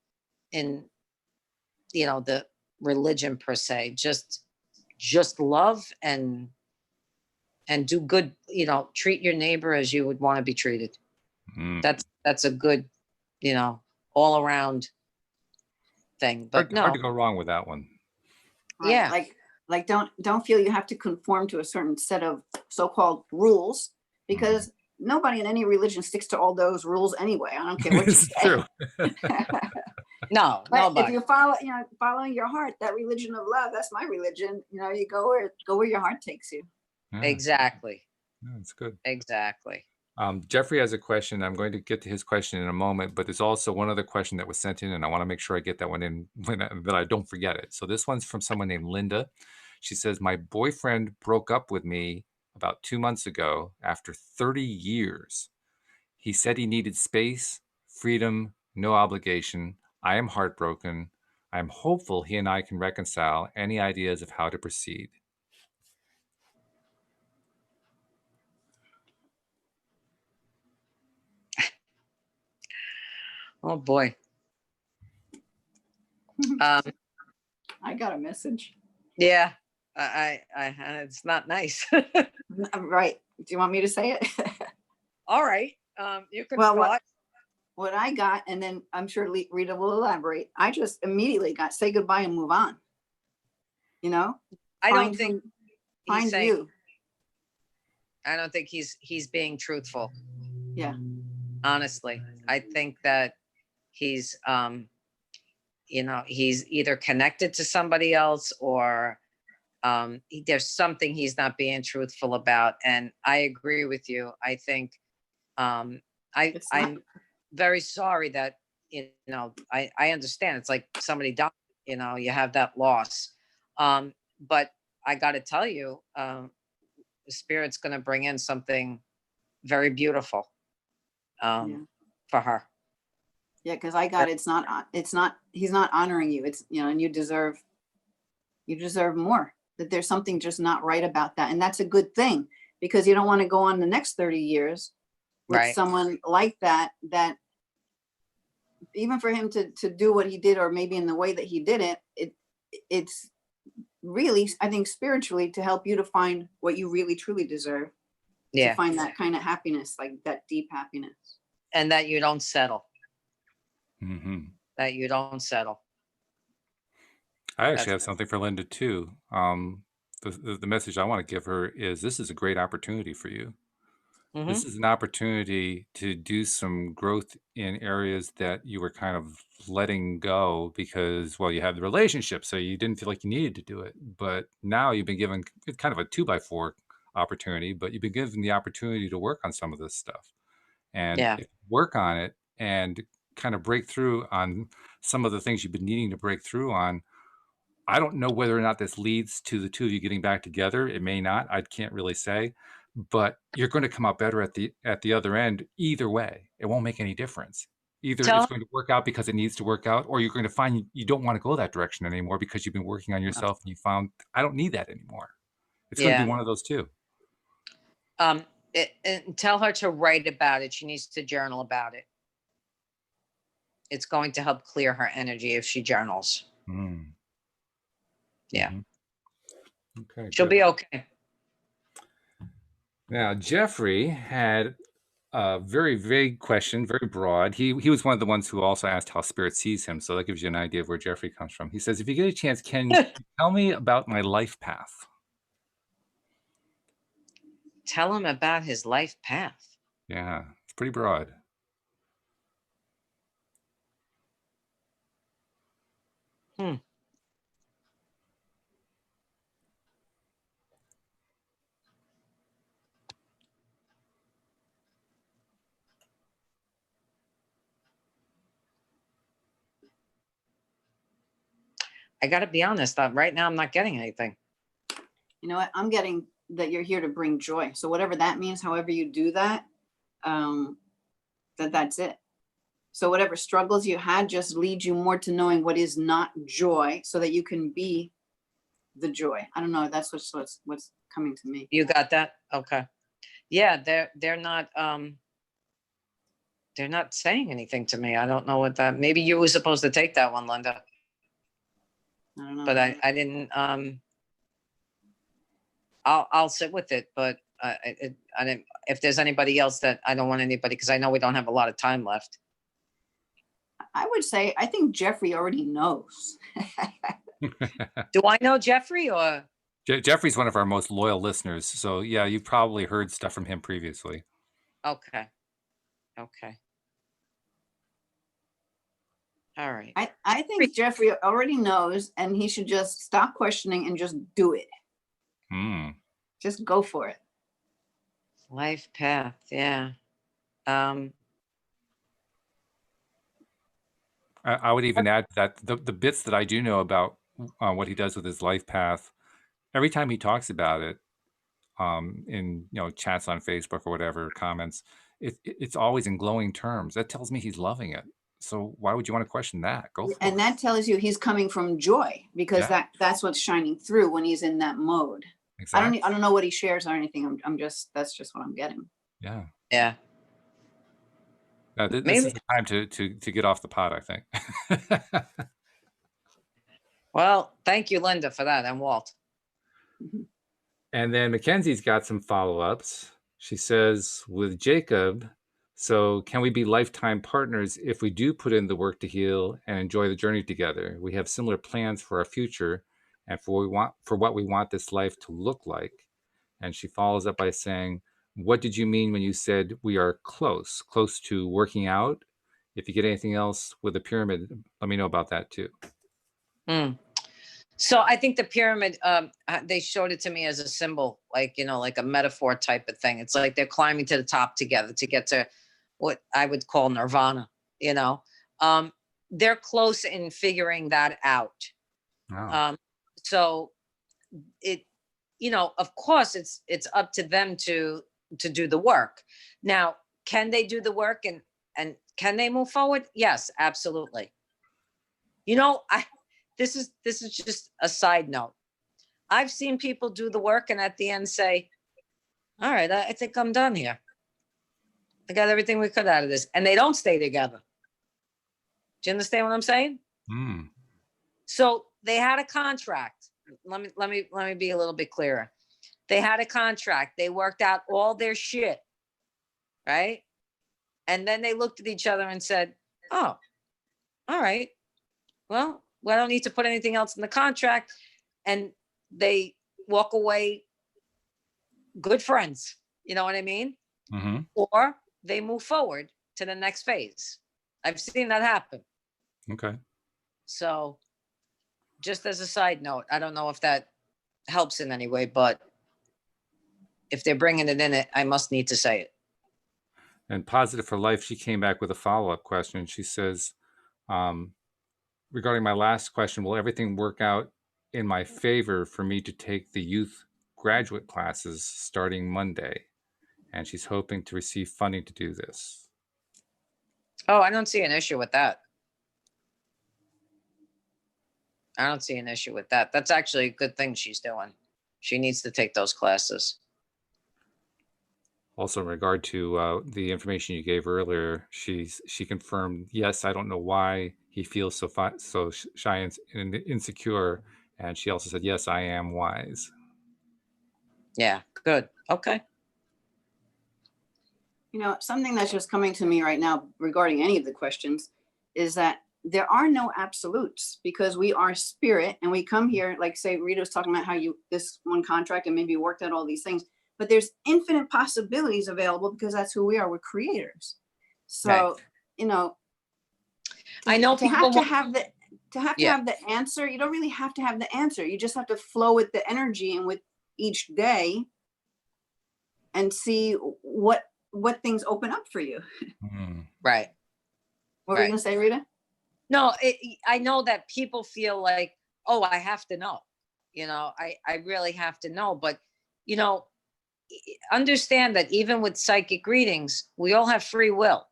the religion per se. Just love and do good. Treat your neighbor as you would want to be treated. That's a good, all around thing. But hard to go wrong with that one. Right. Yeah. Like don't feel you have to conform to a certain set of so-called rules, because nobody in any religion sticks to all those rules anyway. I don't care what you say. True. No, but nobody. if you following your heart, that religion of love, that's my religion. You go where your heart takes you. Yeah. Exactly. Yeah, that's good. Exactly. Jeffrey has a question. I'm going to get to his question in a moment, but there's also one other question that was sent in, and I want to make sure I get that one in that I don't forget it. So this one's from someone named Linda. She says, my boyfriend broke up with me about 2 months ago after 30 years. He said he needed space, freedom, no obligation. I am heartbroken. I am hopeful he and I can reconcile. Any ideas of how to proceed? Oh boy. I got a message. Yeah. I it's not nice. Right. Do you want me to say it? All right. You can Well, what I got, and then I'm sure Rita will elaborate. I just immediately got say goodbye and move on. I don't think find you. I don't think he's being truthful. Yeah. Honestly, I think that he's he's either connected to somebody else, or there's something he's not being truthful about. And I agree with you. I think I'm very sorry that I understand. It's like somebody died, you have that loss. But I got to tell you, the Spirit's going to bring in something very beautiful for her. Yeah, because I got it's not he's not honoring you. It's and you deserve more. That there's something just not right about that, and that's a good thing, because you don't want to go on the next 30 years with someone like that. That even for him to do what he did, or maybe in the way that he did it, it's really, I think, spiritually, to help you to find what you really truly deserve. To find that kind of happiness, like that deep happiness, and that you don't settle. That you don't settle. I actually have something for Linda too. The message I want to give her is, this is a great opportunity for you. This is an opportunity to do some growth in areas that you were kind of letting go because, well, you had the relationship, so you didn't feel like you needed to do it. But now you've been given kind of a 2x4 opportunity, but you've been given the opportunity to work on some of this stuff and work on it and kind of break through on some of the things you've been needing to break through on. I don't know whether or not this leads to the two of you getting back together. It may not. I can't really say, but you're going to come out better at the other end. Either way, it won't make any difference. Either Tell it's going to work out because it needs to work out, or you're going to find you don't want to go that direction anymore because you've been working on yourself and you found, I don't need that anymore. It's going to be Yeah. one of those two. And tell her to write about it. She needs to journal about it. It's going to help clear her energy if she journals. Mm. Yeah. Mm-hmm. Okay. She'll Good. be okay. Now, Jeffrey had a very vague question, very broad. He was one of the ones who also asked how spirit sees him. So that gives you an idea of where Jeffrey comes from. He says, if you get a chance, can you tell me about my life path? Tell him about his life path. Yeah, it's pretty broad. I got to be honest. Right now, I'm not getting anything. You know what? I'm getting that you're here to bring joy. So whatever that means, however you do that, that's it. So whatever struggles you had just leads you more to knowing what is not joy, so that you can be the joy. I don't know. That's what's coming to me. You got that? Okay. Yeah, they're not saying anything to me. I don't know what that. Maybe you were supposed to take that one, Linda. I don't know. But I didn't. I'll sit with it, but I didn't. If there's anybody else that I don't want anybody, because I know we don't have a lot of time left. I would say I think Jeffrey already knows. Do I know Jeffrey or? Jeffrey's one of our most loyal listeners. So yeah, you've probably heard stuff from him previously. Okay. Okay. All right. I think Jeffrey already knows, and he should just stop questioning and just do it. Just go for it. Life path. Yeah. I would even add that the bits that I do know about what he does with his life path, every time he talks about it, in chats on Facebook or whatever, comments, it's always in glowing terms. That tells me he's loving it. So why would you want to question that? Go for it. And that tells you he's coming from joy, because that's what's shining through when he's in that mode. Exactly. I don't know what he shares or anything. That's just what I'm getting. Yeah. Yeah. This is the time to get off the pot, I think. Well, thank you, Linda, for that, and Walt. And then Mackenzie's got some follow-ups. She says, with Jacob, so can we be lifetime partners if we do put in the work to heal and enjoy the journey together? We have similar plans for our future and for what we want this life to look like. And she follows up by saying, what did you mean when you said we are close to working out? If you get anything else with the pyramid, let me know about that too. So I think the pyramid, they showed it to me as a symbol, like a metaphor type of thing. It's like they're climbing to the top together to get to what I would call nirvana. They're close in figuring that out. Wow. So it, of course it's up to them to do the work. Now, can they do the work and can they move forward? Yes, absolutely. This is just a side note. I've seen people do the work and at the end say, all right, I think I'm done here. I got everything we could out of this. And they don't stay together. Do you understand what I'm saying? So they had a contract. Let me be a little bit clearer. They had a contract. They worked out all their shit, right? And then they looked at each other and said, oh, all right, well, I don't need to put anything else in the contract. And they walk away good friends. You know what I mean? Mm-hmm. Or they move forward to the next phase. I've seen that happen. Okay. So just as a side note, I don't know if that helps in any way, but if they're bringing it in it, I must need to say it. And Positive for Life, she came back with a follow-up question. She says, regarding my last question, will everything work out in my favor for me to take the youth graduate classes starting Monday? And she's hoping to receive funding to do this. Oh, I don't see an issue with that. I don't see an issue with that. That's actually a good thing she's doing. She needs to take those classes. Also, in regard to the information you gave earlier, she confirmed, yes, I don't know why he feels so shy and insecure, and she also said, yes, I am wise. Yeah, good. Okay. You know, something that's just coming to me right now regarding any of the questions is that there are no absolutes, because we are spirit and we come here, like say Rita was talking about how this one contract and maybe worked out all these things, but there's infinite possibilities available because that's who we are. We're creators. So, Right. you know, I know to people have the answer, you don't really have to have the answer. You just have to flow with the energy and with each day and see what things open up for you. Right. What were you gonna say, Rita? No, I know that people feel like, oh, I have to know. You know, I really have to know. But, you know, understand that even with psychic readings, we all have free will.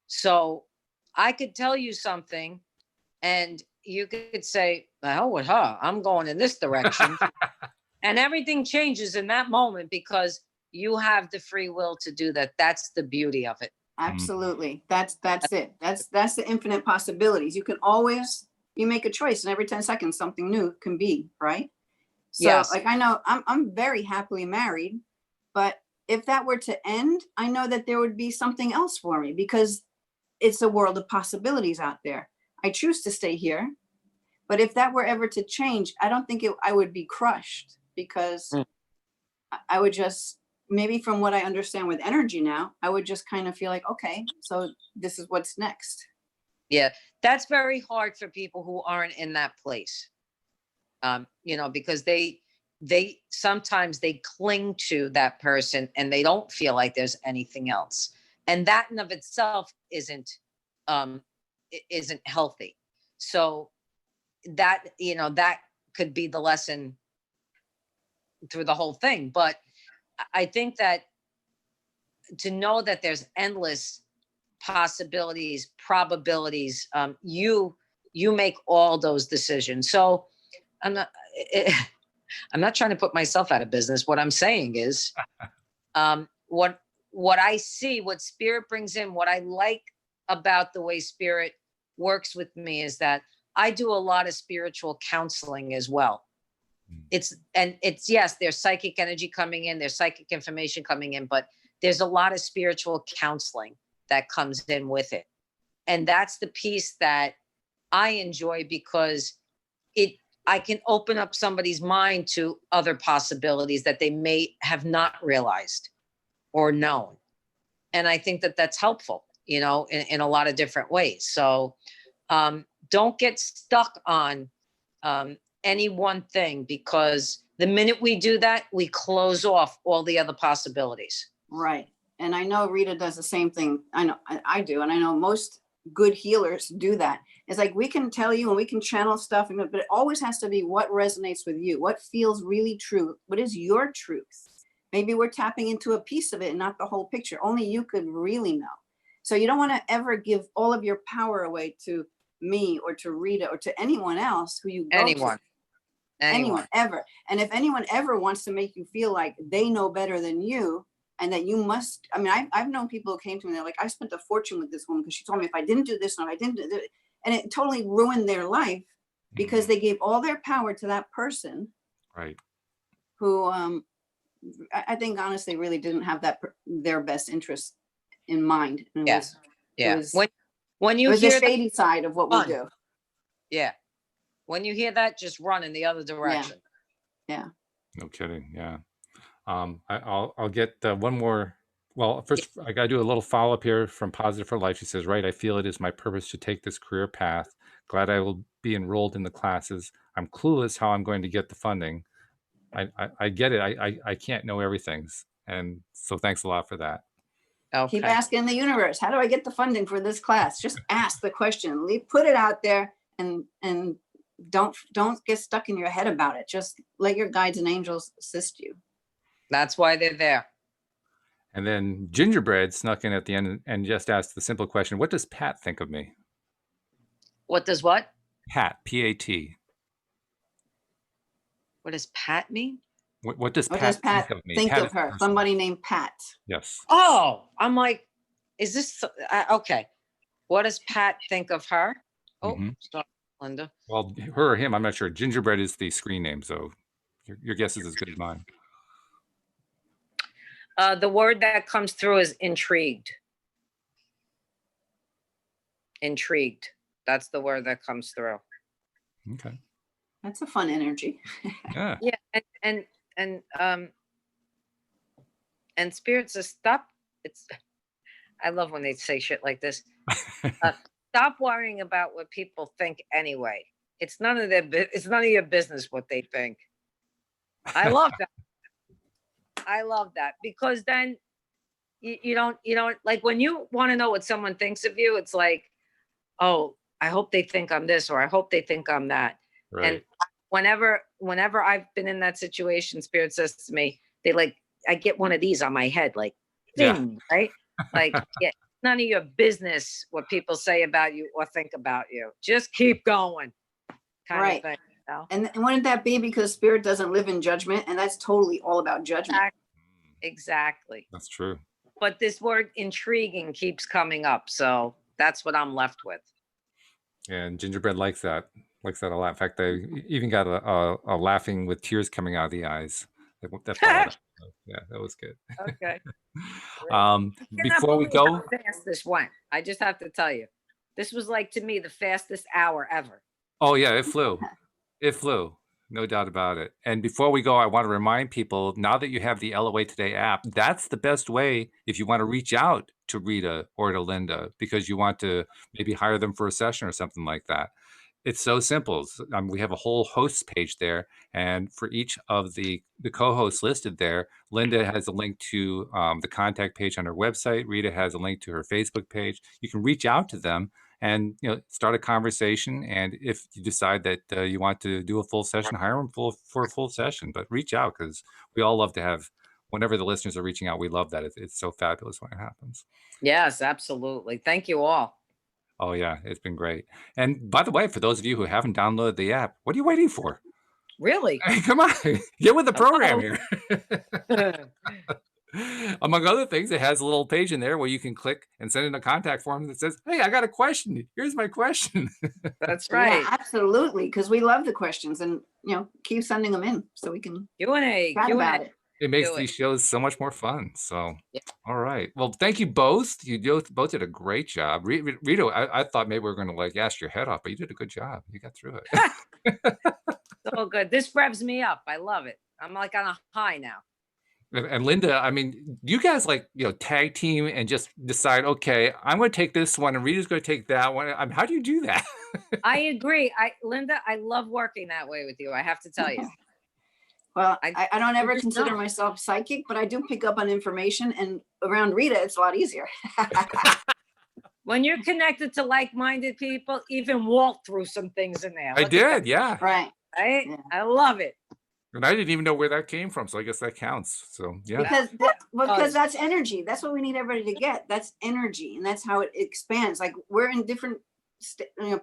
So I could tell you something and you could say, oh, with her, I'm going in this direction. And everything changes in that moment because you have the free will to do that. That's the beauty of it. Absolutely. That's it. That's the infinite possibilities. You make a choice, and every 10 seconds something new can be, right? So Yes. like I know I'm very happily married, but if that were to end, I know that there would be something else for me because it's a world of possibilities out there. I choose to stay here, but if that were ever to change, I don't think I would be crushed because I would just, maybe from what I understand with energy now, I would just kind of feel like, okay, so this is what's next. Yeah, that's very hard for people who aren't in that place. You know, because they sometimes they cling to that person and they don't feel like there's anything else. And that in of itself isn't healthy. So that, you know, that could be the lesson through the whole thing. But I think that to know that there's endless possibilities, probabilities, you make all those decisions. So I'm not I'm not trying to put myself out of business. What I'm saying is what I see, what spirit brings in, what I like about the way spirit works with me is that I do a lot of spiritual counseling as well. It's yes, there's psychic energy coming in, there's psychic information coming in, but there's a lot of spiritual counseling that comes in with it. And that's the piece that I enjoy because I can open up somebody's mind to other possibilities that they may have not realized or known. And I think that that's helpful, you know, in a lot of different ways. So don't get stuck on any one thing, because the minute we do that, we close off all the other possibilities. Right. And I know Rita does the same thing. I know I do. And I know most good healers do that. It's like we can tell you and we can channel stuff, but it always has to be what resonates with you, what feels really true, what is your truth. Maybe we're tapping into a piece of it and not the whole picture. Only you could really know. So you don't want to ever give all of your power away to me or to Rita or to anyone else who you go to. Anyone ever. And if anyone ever wants to make you feel like they know better than you, and that you must, I mean, I've known people who came to me, they're like, I spent a fortune with this woman because she told me if I didn't do this and if I didn't do it, and it totally ruined their life because they gave all their power to that person. Right. Who I think honestly really didn't have their best interest in mind. And yeah. It was when you it was hear the shady side of what we do. Yeah. When you hear that, just run in the other direction. Yeah. No kidding. Yeah. I'll get one more. Well, first I got to do a little follow up here from Positive for Life. She says, right, I feel it is my purpose to take this career path. Glad I will be enrolled in the classes. I'm clueless how I'm going to get the funding. I get it. I can't know everything. And so thanks a lot for that. Okay. Keep asking the universe, how do I get the funding for this class? Just ask the question, put it out there, and don't get stuck in your head about it. Just let your guides and angels assist you. That's why they're there. And then Gingerbread snuck in at the end and just asked the simple question, what does Pat think of me? What does what? Pat, P-A-T. What does Pat mean? What does What Pat does Pat think of me? think Pat of is a her? person. Somebody named Pat. Yes. Oh, I'm like, is this okay? What does Pat think of her? Oh, sorry, Linda. Well, her or him, I'm not sure. Gingerbread is the screen name, so your guess is as good as mine. The word that comes through is intrigued. Intrigued. That's the word that comes through. Okay. That's a fun energy. Yeah. Yeah, and Spirit says stop. I love when they say shit like this. Stop worrying about what people think anyway. It's none of your business what they think. I love that. I love that, because then you don't like, when you want to know what someone thinks of you, it's like, oh, I hope they think I'm this, or I hope they think I'm that. Right. And whenever I've been in that situation, Spirit says to me, I get one of these on my head, like, ding, right? Like, yeah, none of your business what people say about you or think about you. Just keep going. Kind of thing. You know? And wouldn't that be because Spirit doesn't live in judgment? And that's totally all about judgment. Exactly. That's true. But this word intriguing keeps coming up. So that's what I'm left with. And Gingerbread likes that a lot. In fact, they even got a laughing with tears coming out of the eyes. Yeah, that was good. Okay. Before we go, how fast this went. I just have to tell you, this was like, to me, the fastest hour ever. Oh yeah, it flew. It flew. No doubt about it. And before we go, I want to remind people, now that you have the LOA Today app, that's the best way if you want to reach out to Rita or to Linda, because you want to maybe hire them for a session or something like that. It's so simple. We have a whole hosts page there, and for each of the co-hosts listed there, Linda has a link to the contact page on her website. Rita has a link to her Facebook page. You can reach out to them and start a conversation. And if you decide that you want to do a full session, hire them for a full session. But reach out, because we all love to have, whenever the listeners are reaching out, we love that. It's so fabulous when it happens. Yes, absolutely. Thank you all. Oh yeah, it's been great. And by the way, for those of you who haven't downloaded the app, what are you waiting for? Really? Hey, come on, get with the program here. Among other things, it has a little page in there where you can click and send in a contact form that says, hey, I got a question. Here's my question. That's right. Yeah, absolutely. Because we love the questions, and keep sending them in so we can Q&A. about it. It makes these shows so much more fun. So, all right. Well, thank you both. You both did a great job. Rita, I thought maybe we were going to ask your head off, but you did a good job. You got through it. So good. This revs me up. I love it. I'm like on a high now. And Linda, I mean, you guys tag team and just decide, okay, I'm going to take this one and Rita's going to take that one. How do you do that? I agree. Linda, I love working that way with you. I have to tell you. Well, I don't ever consider myself psychic, but I do pick up on information, and around Rita, it's a lot easier. When you're connected to like-minded people, even Walt threw some things in there. I did, yeah. Right. Yeah. I love it. And I didn't even know where that came from, so I guess that counts. So yeah. Because that's energy. That's what we need everybody to get. That's energy, and that's how it expands. Like, we're in different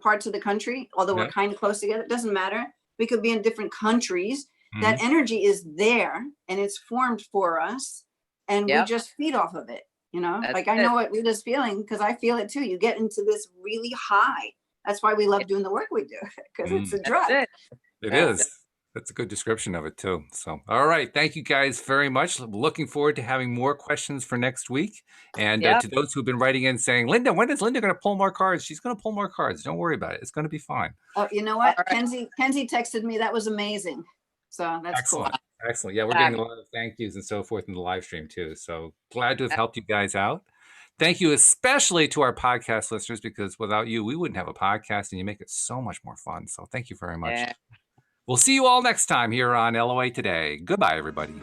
parts of the country, although we're kind of close together. It doesn't matter. We could be in different countries. Mm-hmm. That energy is there, and it's formed for us, and we just feed off of it. That's I know what Rita's feeling, because I feel it too. You get into this really high. That's why we love doing the work we do, because it's a drug. It is. That's a good description of it too. So, all right. Thank you guys very much. Looking forward to having more questions for next week. And to those who've been writing in saying, Linda, when is Linda going to pull more cards? She's going to pull more cards. Don't worry about it. It's going to be fine. Oh, you know what? Kenzie texted me. That was amazing. So that's excellent. Cool. Excellent. Yeah, we're getting a lot of thank yous and so forth in the live stream too. So glad to have helped you guys out. Thank you especially to our podcast listeners, because without you, we wouldn't have a podcast, and you make it so much more fun. So thank you very much. We'll see you all next time here on LOA Today. Goodbye, everybody.